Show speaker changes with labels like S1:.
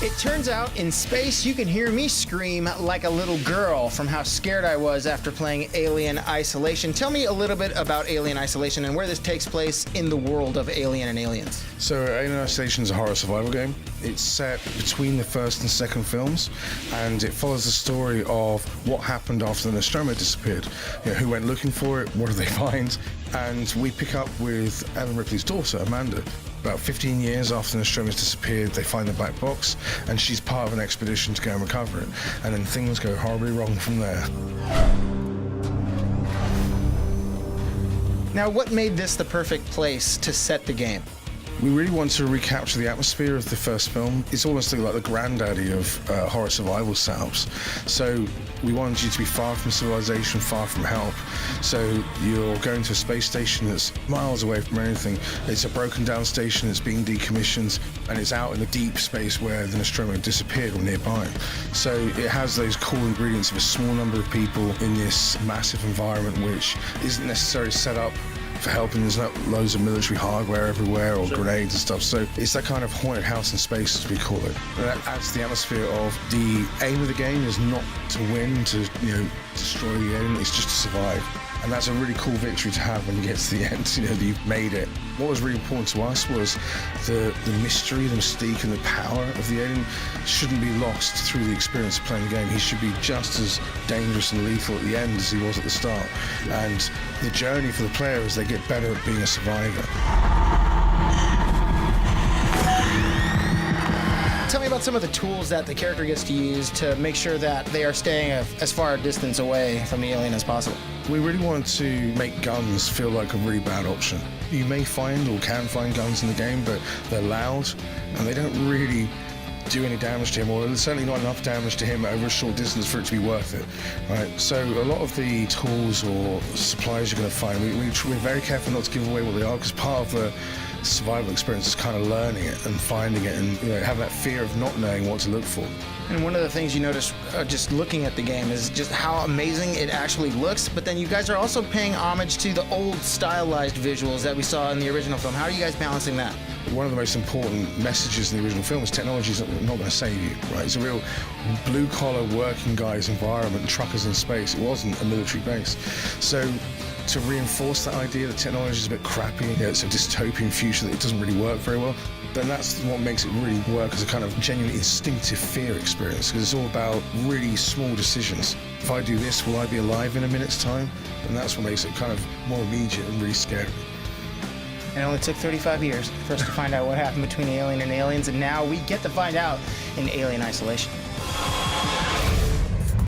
S1: It turns out in space you can hear me scream like a little girl from how scared I was after playing Alien Isolation. Tell me a little bit about Alien Isolation and where this takes place in the world of Alien and Aliens.
S2: So Alien Isolation is a horror survival game. It's set between the first and second films, and it follows the story of what happened after the Nostromo disappeared. You know, who went looking for it, what did they find? And we pick up with Ellen Ripley's daughter, Amanda. About 15 years after the Nostromo's disappeared, they find the black box, and she's part of an expedition to go and recover it. And then things go horribly wrong from there.
S1: Now, what made this the perfect place to set the game?
S2: We really want to recapture the atmosphere of the first film. It's almost like the granddaddy of horror survival setups. So we wanted you to be far from civilization, far from help. So you're going to a space station that's miles away from anything. It's a broken down station that's being decommissioned, and it's out in the deep space where the Nostromo disappeared or nearby. So it has those cool ingredients of a small number of people in this massive environment, which isn't necessarily set up for helping. There's not loads of military hardware everywhere or grenades and stuff. So it's that kind of haunted house in space, as we call it. And that adds to the atmosphere of the aim of the game is not to win, to destroy the alien. It's just to survive. And that's a really cool victory to have when you get to the end, that you've made it. What was really important to us was the mystery, the mystique, and the power of the alien shouldn't be lost through the experience of playing the game. He should be just as dangerous and lethal at the end as he was at the start. And the journey for the player is they get better at being a survivor.
S1: Tell me about some of the tools that the character gets to use to make sure that they are staying as far a distance away from the alien as possible.
S2: We really wanted to make guns feel like a really bad option. You may find or can find guns in the game, but they're loud and they don't really do any damage to him, or there's certainly not enough damage to him over a short distance for it to be worth it, right? So a lot of the tools or supplies you're going to find, we're very careful not to give away what they are, because part of the survival experience is kind of learning it and finding it, and having that fear of not knowing what to look for.
S1: And one of the things you notice just looking at the game is just how amazing it actually looks, but then you guys are also paying homage to the old stylized visuals that we saw in the original film. How are you guys balancing that?
S2: One of the most important messages in the original film is technology is not going to save you, right? It's a real blue-collar working guys environment, truckers in space. It wasn't a military base. So to reinforce that idea that technology is a bit crappy, it's a dystopian future that it doesn't really work very well, then that's what makes it really work as a kind of genuine instinctive fear experience, because it's all about really small decisions. If I do this, will I be alive in a minute's time? And that's what makes it kind of more immediate and really scary.
S1: It only took 35 years for us to find out what happened between Alien and Aliens, and now we get to find out in Alien Isolation.